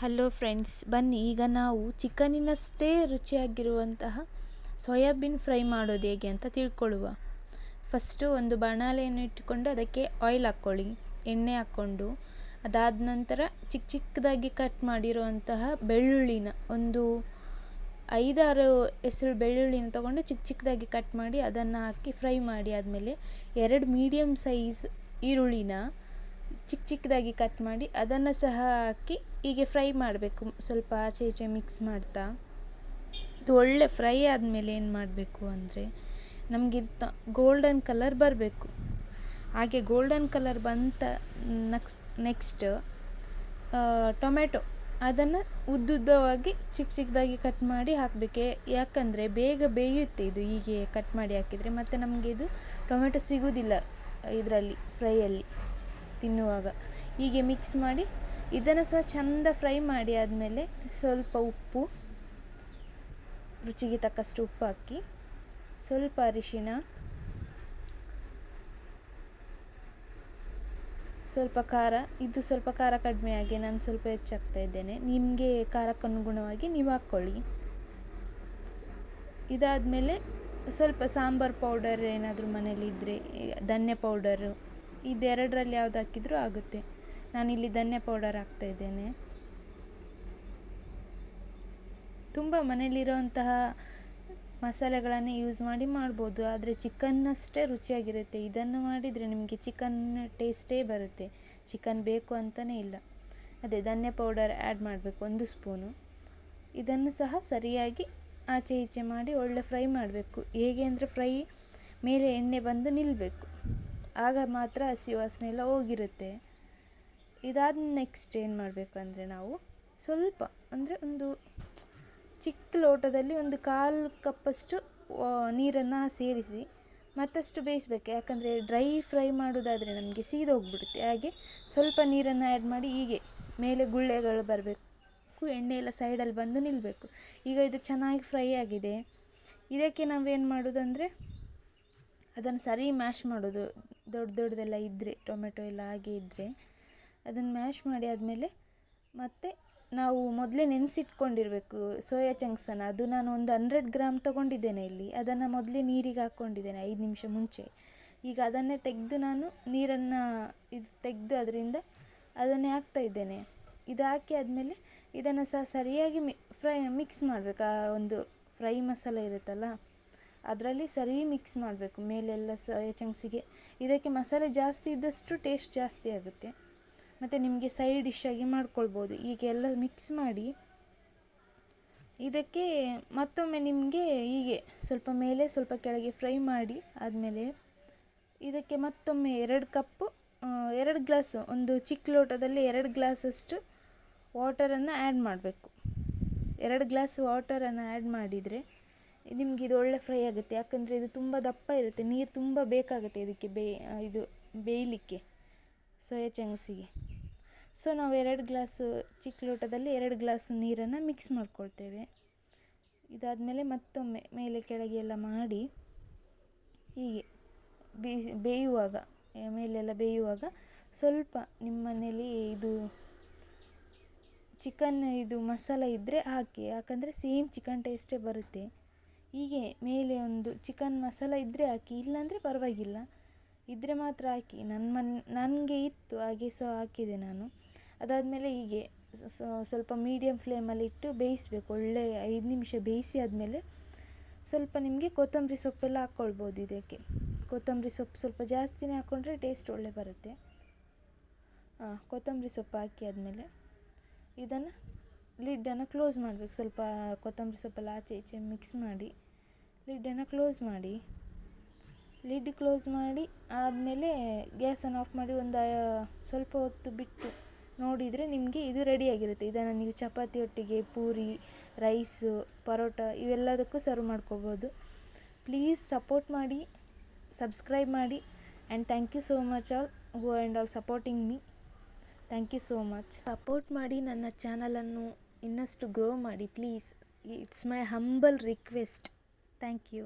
Hello friends, ಬನ್ನಿ ಈಗ ನಾವು ಚಿಕನಿನಷ್ಟೇ ರುಚಿಯಾಗಿರುವಂತಹ ಸೋಯಾಬೀನ್ ಫ್ರೈ ಮಾಡೋದು ಹೇಗೆ ಅಂತ ತಿಳ್ಕೊಳ್ಳುವ. ಫಸ್ಟು ಒಂದು ಬಾಣಲೆಯನ್ನು ಇಟ್ಟುಕೊಂಡು ಅದಕ್ಕೆ ಆಯಿಲ್ ಹಾಕ್ಕೊಳ್ಳಿ, ಎಣ್ಣೆ ಹಾಕ್ಕೊಂಡು ಅದಾದ ನಂತರ ಚಿಕ್ಕ ಚಿಕ್ಕದಾಗಿ ಕಟ್ ಮಾಡಿರುವಂತಹ ಬೆಳ್ಳುಳ್ಳಿನ ಒಂದು 5-6 ಎಸಳು ಬೆಳ್ಳುಳ್ಳಿನ ತೊಗೊಂಡು ಚಿಕ್ಕ ಚಿಕ್ಕದಾಗಿ ಕಟ್ ಮಾಡಿ ಅದನ್ನು ಹಾಕಿ ಫ್ರೈ ಮಾಡಿ. ಆದಮೇಲೆ 2 ಮೀಡಿಯಮ್ ಸೈಜ್ ಈರುಳ್ಳಿನ ಚಿಕ್ಕ ಚಿಕ್ಕದಾಗಿ ಕಟ್ ಮಾಡಿ ಅದನ್ನು ಸಹ ಹಾಕಿ ಹೀಗೆ ಫ್ರೈ ಮಾಡಬೇಕು. ಸ್ವಲ್ಪ ಆಚೆ ಈಚೆ ಮಿಕ್ಸ್ ಮಾಡ್ತಾ ಇದು ಒಳ್ಳೆ ಫ್ರೈ ಆದಮೇಲೆ ಏನು ಮಾಡಬೇಕು ಅಂದರೆ ನಮಗೆ ಗೋಲ್ಡನ್ ಕಲರ್ ಬರಬೇಕು. ಹಾಗೆ ಗೋಲ್ಡನ್ ಕಲರ್ ಬಂತ ನೆಕ್ಸ್ಟ್ ಟೊಮೆಟೊ ಅದನ್ನು ಉದ್ದುದ್ದವಾಗಿ ಚಿಕ್ಕ ಚಿಕ್ಕದಾಗಿ ಕಟ್ ಮಾಡಿ ಹಾಕಬೇಕು. ಯಾಕಂದರೆ ಬೇಗ ಬೇಯುತ್ತೆ ಇದು ಹೀಗೆ ಕಟ್ ಮಾಡಿ ಹಾಕಿದರೆ, ಮತ್ತು ನಮಗೆ ಇದು ಟೊಮೆಟೊ ಸಿಗೋದಿಲ್ಲ ಇದರಲ್ಲಿ ಫ್ರೈಯಲ್ಲಿ ತಿನ್ನುವಾಗ. ಹೀಗೆ ಮಿಕ್ಸ್ ಮಾಡಿ ಇದನ್ನು ಸಹ ಚೆಂದ ಫ್ರೈ ಮಾಡಿ ಆದಮೇಲೆ ಸ್ವಲ್ಪ ಉಪ್ಪು, ರುಚಿಗೆ ತಕ್ಕಷ್ಟು ಉಪ್ಪು ಹಾಕಿ, ಸ್ವಲ್ಪ ಅರಿಶಿಣ, ಸ್ವಲ್ಪ ಖಾರ. ಇದು ಸ್ವಲ್ಪ ಖಾರ ಕಡಿಮೆ ಆಗಿ ನಾನು ಸ್ವಲ್ಪ ಹೆಚ್ಚಾಗ್ತಾ ಇದ್ದೇನೆ, ನಿಮಗೆ ಖಾರಕ್ಕನುಗುಣವಾಗಿ ನೀವು ಹಾಕ್ಕೊಳ್ಳಿ. ಇದಾದಮೇಲೆ ಸ್ವಲ್ಪ ಸಾಂಬಾರು ಪೌಡರ್ ಏನಾದರೂ ಮನೇಲಿ ಇದ್ದರೆ, ಧನ್ಯ ಪೌಡರು, ಇದೆರಡರಲ್ಲಿ ಯಾವುದು ಹಾಕಿದರೂ ಆಗುತ್ತೆ. ನಾನಿಲ್ಲಿ ಧನ್ಯ ಪೌಡರ್ ಹಾಕ್ತಾಯಿದ್ದೇನೆ. ತುಂಬ ಮನೇಲಿರೋಂತಹ ಮಸಾಲೆಗಳನ್ನೇ ಯೂಸ್ ಮಾಡಿ ಮಾಡ್ಬೋದು, ಆದರೆ ಚಿಕನ್ನಷ್ಟೇ ರುಚಿಯಾಗಿರುತ್ತೆ. ಇದನ್ನು ಮಾಡಿದರೆ ನಿಮಗೆ ಚಿಕನ್ ಟೇಸ್ಟೇ ಬರುತ್ತೆ, ಚಿಕನ್ ಬೇಕು ಅಂತಲೇ ಇಲ್ಲ. ಅದೇ ಧನ್ಯ ಪೌಡರ್ ಆ್ಯಡ್ ಮಾಡಬೇಕು 1 ಸ್ಪೂನು. ಇದನ್ನು ಸಹ ಸರಿಯಾಗಿ ಆಚೆ ಈಚೆ ಮಾಡಿ ಒಳ್ಳೆ ಫ್ರೈ ಮಾಡಬೇಕು. ಹೇಗೆ ಅಂದರೆ ಫ್ರೈ ಮೇಲೆ ಎಣ್ಣೆ ಬಂದು ನಿಲ್ಲಬೇಕು, ಆಗ ಮಾತ್ರ ಹಸಿ ವಾಸನೆ ಎಲ್ಲ ಹೋಗಿರುತ್ತೆ. ಇದಾದ ನೆಕ್ಸ್ಟ್ ಏನು ಮಾಡಬೇಕು ಅಂದರೆ ನಾವು ಸ್ವಲ್ಪ ಅಂದರೆ ಒಂದು ಚಿಕ್ಕ ಲೋಟದಲ್ಲಿ 1/4 ಕಪ್ಪಷ್ಟು ನೀರನ್ನು ಸೇರಿಸಿ ಮತ್ತಷ್ಟು ಬೇಯಿಸಬೇಕು. ಯಾಕಂದರೆ ಡ್ರೈ ಫ್ರೈ ಮಾಡೋದಾದರೆ ನಮಗೆ ಸೀದೋಗ್ಬಿಡುತ್ತೆ. ಹಾಗೆ ಸ್ವಲ್ಪ ನೀರನ್ನು ಆ್ಯಡ್ ಮಾಡಿ ಹೀಗೆ ಮೇಲೆ ಗುಳ್ಳೆಗಳು ಬರಬೇಕು, ಎಣ್ಣೆ ಎಲ್ಲ ಸೈಡಲ್ಲಿ ಬಂದು ನಿಲ್ಲಬೇಕು. ಈಗ ಇದು ಚೆನ್ನಾಗಿ ಫ್ರೈ ಆಗಿದೆ. ಇದಕ್ಕೆ ನಾವೇನು ಮಾಡೋದಂದರೆ ಅದನ್ನು ಸರಿ ಮ್ಯಾಶ್ ಮಾಡೋದು. ದೊಡ್ಡದೆಲ್ಲ ಇದ್ದರೆ ಟೊಮೆಟೊ ಎಲ್ಲ ಹಾಗೆ ಇದ್ದರೆ ಅದನ್ನು ಮ್ಯಾಶ್ ಮಾಡಿ ಆದಮೇಲೆ ಮತ್ತೆ ನಾವು ಮೊದಲೇ ನೆನೆಸಿಟ್ಕೊಂಡಿರಬೇಕು ಸೋಯಾ ಚಂಕ್ಸನ್ನು. ಅದು ನಾನು ಒಂದು 100 ಗ್ರಾಮ್ ತೊಗೊಂಡಿದ್ದೇನೆ ಇಲ್ಲಿ. ಅದನ್ನು ಮೊದಲೇ ನೀರಿಗೆ ಹಾಕ್ಕೊಂಡಿದ್ದೇನೆ 5 ನಿಮಿಷ ಮುಂಚೆ. ಈಗ ಅದನ್ನೇ ತೆಗೆದು ನಾನು ನೀರನ್ನು ತೆಗೆದು ಅದರಿಂದ ಅದನ್ನೇ ಹಾಕ್ತಾಯಿದ್ದೇನೆ. ಇದು ಹಾಕಿ ಆದಮೇಲೆ ಇದನ್ನು ಸಹ ಸರಿಯಾಗಿ ಮಿಕ್ಸ್ ಮಾಡಬೇಕು. ಆ ಒಂದು ಫ್ರೈ ಮಸಾಲೆ ಇರುತ್ತಲ್ಲ ಅದರಲ್ಲಿ ಸರಿ ಮಿಕ್ಸ್ ಮಾಡಬೇಕು ಮೇಲೆಲ್ಲ ಸೋಯಾ ಚಂಕ್ಸಿಗೆ. ಇದಕ್ಕೆ ಮಸಾಲೆ ಜಾಸ್ತಿ ಇದ್ದಷ್ಟು ಟೇಸ್ಟ್ ಜಾಸ್ತಿ ಆಗುತ್ತೆ, ಮತ್ತು ನಿಮಗೆ ಸೈಡ್ ಡಿಶ್ಶಾಗಿ ಮಾಡ್ಕೊಳ್ಬೋದು. ಈಗ ಎಲ್ಲ ಮಿಕ್ಸ್ ಮಾಡಿ ಇದಕ್ಕೆ ಮತ್ತೊಮ್ಮೆ ನಿಮಗೆ ಹೀಗೆ ಸ್ವಲ್ಪ ಮೇಲೆ ಸ್ವಲ್ಪ ಕೆಳಗೆ ಫ್ರೈ ಮಾಡಿ ಆದಮೇಲೆ ಇದಕ್ಕೆ ಮತ್ತೊಮ್ಮೆ 2 ಗ್ಲಾಸು ಒಂದು ಚಿಕ್ಕ ಲೋಟದಲ್ಲಿ 2 ಗ್ಲಾಸಷ್ಟು ವಾಟರನ್ನು ಆ್ಯಡ್ ಮಾಡಬೇಕು. 2 ಗ್ಲಾಸ್ ವಾಟರನ್ನು ಆ್ಯಡ್ ಮಾಡಿದರೆ ನಿಮಗೆ ಇದು ಒಳ್ಳೆ ಫ್ರೈ ಆಗುತ್ತೆ. ಯಾಕಂದರೆ ಇದು ತುಂಬ ದಪ್ಪ ಇರುತ್ತೆ, ನೀರು ತುಂಬ ಬೇಕಾಗುತ್ತೆ ಇದಕ್ಕೆ ಇದು ಬೇಯಲಿಕ್ಕೆ ಸೋಯಾ ಚಂಕ್ಸಿಗೆ. ಸೊ ನಾವು 2 ಗ್ಲಾಸು ಚಿಕ್ಕ ಲೋಟದಲ್ಲಿ 2 ಗ್ಲಾಸು ನೀರನ್ನು ಮಿಕ್ಸ್ ಮಾಡ್ಕೊಳ್ತೇವೆ. ಇದಾದಮೇಲೆ ಮತ್ತೊಮ್ಮೆ ಮೇಲೆ ಕೆಳಗೆ ಎಲ್ಲ ಮಾಡಿ ಹೀಗೆ ಬೇಯುವಾಗ ಮೇಲೆಲ್ಲ ಬೇಯುವಾಗ ಸ್ವಲ್ಪ ನಿಮ್ಮ ಮನೇಲಿ ಇದು ಚಿಕನ್ ಇದು ಮಸಾಲ ಇದ್ದರೆ ಹಾಕಿ, ಯಾಕಂದರೆ ಸೇಮ್ ಚಿಕನ್ ಟೇಸ್ಟೇ ಬರುತ್ತೆ. ಹೀಗೆ ಮೇಲೆ ಒಂದು ಚಿಕನ್ ಮಸಾಲ ಇದ್ದರೆ ಹಾಕಿ, ಇಲ್ಲಾಂದರೆ ಪರವಾಗಿಲ್ಲ, ಇದ್ದರೆ ಮಾತ್ರ ಹಾಕಿ. ನನಗೆ ಇತ್ತು ಹಾಗೆ ಸೊ ಹಾಕಿದೆ ನಾನು. ಅದಾದಮೇಲೆ ಹೀಗೆ ಸ್ವಲ್ಪ ಮೀಡಿಯಮ್ ಫ್ಲೇಮಲ್ಲಿ ಇಟ್ಟು ಬೇಯಿಸಬೇಕು. ಒಳ್ಳೆ 5 ನಿಮಿಷ ಬೇಯಿಸಿ ಆದಮೇಲೆ ಸ್ವಲ್ಪ ನಿಮಗೆ ಕೊತ್ತಂಬರಿ ಸೊಪ್ಪೆಲ್ಲ ಹಾಕ್ಕೊಳ್ಬೋದು. ಇದಕ್ಕೆ ಕೊತ್ತಂಬರಿ ಸೊಪ್ಪು ಸ್ವಲ್ಪ ಜಾಸ್ತಿನೇ ಹಾಕ್ಕೊಂಡ್ರೆ ಟೇಸ್ಟ್ ಒಳ್ಳೆ ಬರುತ್ತೆ. ಕೊತ್ತಂಬರಿ ಸೊಪ್ಪು ಹಾಕಿ ಆದಮೇಲೆ ಇದನ್ನು ಲಿಡ್ಡನ್ನು ಕ್ಲೋಸ್ ಮಾಡಬೇಕು. ಸ್ವಲ್ಪ ಕೊತ್ತಂಬರಿ ಸೊಪ್ಪೆಲ್ಲ ಆಚೆ ಈಚೆ ಮಿಕ್ಸ್ ಮಾಡಿ ಲಿಡ್ಡನ್ನು ಕ್ಲೋಸ್ ಮಾಡಿ. ಲಿಡ್ ಕ್ಲೋಸ್ ಮಾಡಿ ಆದಮೇಲೆ ಗ್ಯಾಸನ್ನು ಆಫ್ ಮಾಡಿ ಒಂದು ಸ್ವಲ್ಪ ಹೊತ್ತು ಬಿಟ್ಟು ನೋಡಿದರೆ ನಿಮಗೆ ಇದು ರೆಡಿಯಾಗಿರುತ್ತೆ. ಇದನ್ನು ನೀವು ಚಪಾತಿ ಒಟ್ಟಿಗೆ, ಪೂರಿ, ರೈಸು, ಪರೋಟ ಇವೆಲ್ಲದಕ್ಕೂ ಸರ್ವ್ ಮಾಡ್ಕೋಬೋದು. ಪ್ಲೀಸ್ ಸಪೋರ್ಟ್ ಮಾಡಿ, ಸಬ್ಸ್ಕ್ರೈಬ್ ಮಾಡಿ, and thank you so much all who and all supporting me. Thank you so much. Support ಮಾಡಿ, ನನ್ನ ಚಾನಲನ್ನು ಇನ್ನಷ್ಟು ಗ್ರೋ ಮಾಡಿ please. It's my humble request. Thank you.